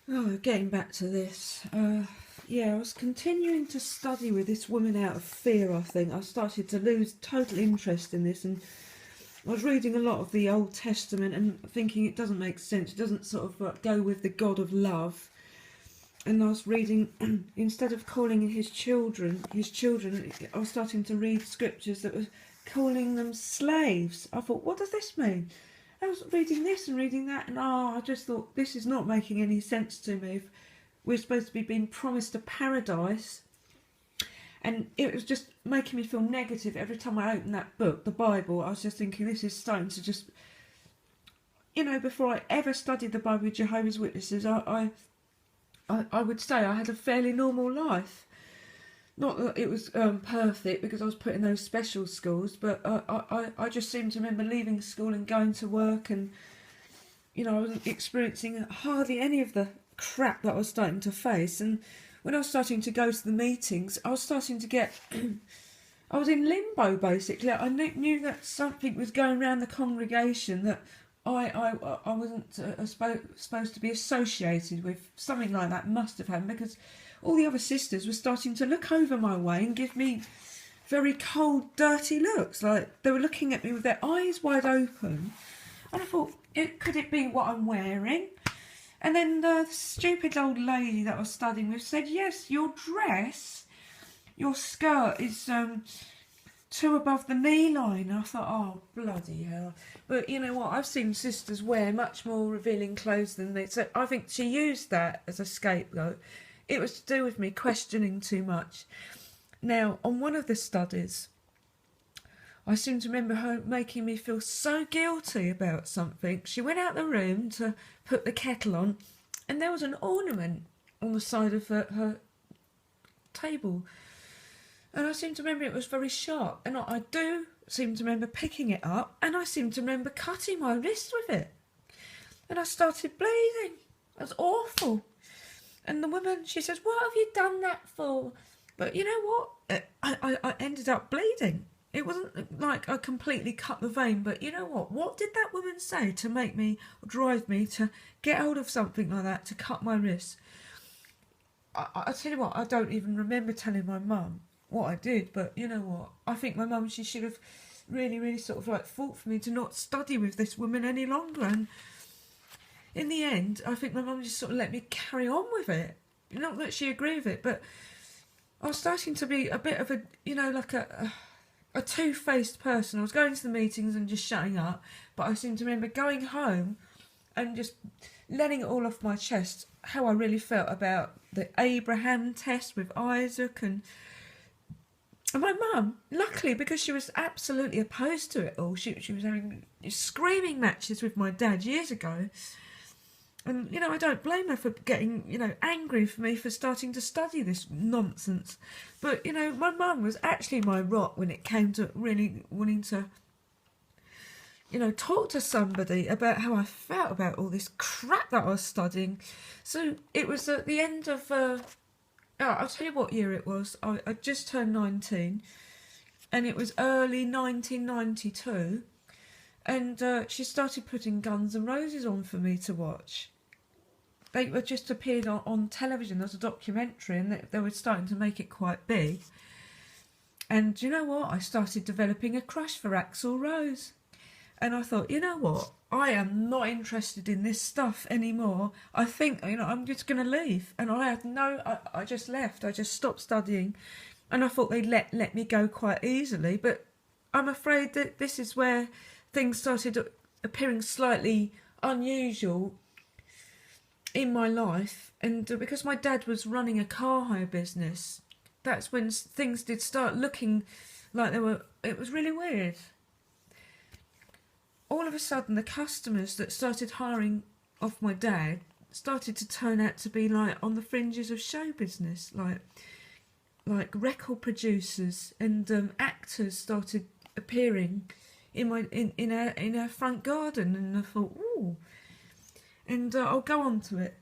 Oh, getting back to this. Yeah, I was continuing to study with this woman out of fear, I think. I started to lose total interest in this, and I was reading a lot of the Old Testament and thinking it doesn't make sense. It doesn't sort of go with the God of love. And I was reading, instead of calling his children, I was starting to read scriptures that were calling them slaves. I thought, what does this mean? I was reading this and reading that, and I just thought, this is not making any sense to me. If we're supposed to be being promised a paradise, and it was just making me feel negative every time I opened that book, the Bible. I was just thinking, this is starting to just, before I ever studied the Bible with Jehovah's Witnesses, I would say I had a fairly normal life. Not that it was perfect, because I was put in those special schools, but I just seem to remember leaving school and going to work, and I wasn't experiencing hardly any of the crap that I was starting to face. And when I was starting to go to the meetings, I was starting to get I was in limbo, basically. I knew that something was going around the congregation that I wasn't supposed to be associated with. Something like that must have happened, because all the other sisters were starting to look over my way and give me very cold, dirty looks. Like they were looking at me with their eyes wide open. And I thought, could it be what I'm wearing? And then the stupid old lady that I was studying with said, yes, your skirt is too above the knee line. I thought, oh, bloody hell. But you know what? I've seen sisters wear much more revealing clothes than they. So I think she used that as a scapegoat. It was to do with me questioning too much. Now, on one of the studies, I seem to remember her making me feel so guilty about something. She went out the room to put the kettle on, and there was an ornament on the side of her table. And I seem to remember it was very sharp. And I do seem to remember picking it up, and I seem to remember cutting my wrist with it. And I started bleeding. It was awful. And the woman, she says, what have you done that for? But you know what? I ended up bleeding. It wasn't like I completely cut the vein, but you know what? What did that woman say to make me, or drive me to get hold of something like that, to cut my wrist? I tell you what, I don't even remember telling my mum what I did, but you know what? I think my mum, she should have really, really sort of like fought for me to not study with this woman any longer. And in the end, I think my mum just sort of let me carry on with it. Not that she agreed with it, but I was starting to be a bit of a, like a two-faced person. I was going to the meetings and just shutting up, but I seem to remember going home and just letting it all off my chest, how I really felt about the Abraham test with Isaac. And my mum, luckily, because she was absolutely opposed to it all, she was having screaming matches with my dad years ago. And, I don't blame her for getting, angry for me for starting to study this nonsense. But, my mum was actually my rock when it came to really wanting to, talk to somebody about how I felt about all this crap that I was studying. So it was at the end of, I'll tell you what year it was. I just turned 19, and it was early 1992. And she started putting Guns N' Roses on for me to watch. They were just appeared on television. There was a documentary, and they were starting to make it quite big. And you know what? I started developing a crush for Axl Rose. And I thought, you know what? I am not interested in this stuff anymore. I think, I'm just going to leave. And I just left. I just stopped studying. And I thought they'd let me go quite easily. But I'm afraid that this is where things started appearing slightly unusual in my life. And because my dad was running a car hire business, that's when things did start looking like it was really weird. All of a sudden, the customers that started hiring off my dad started to turn out to be like on the fringes of show business, like record producers, and actors started appearing in our front garden. And I thought, ooh. And I'll go on to it.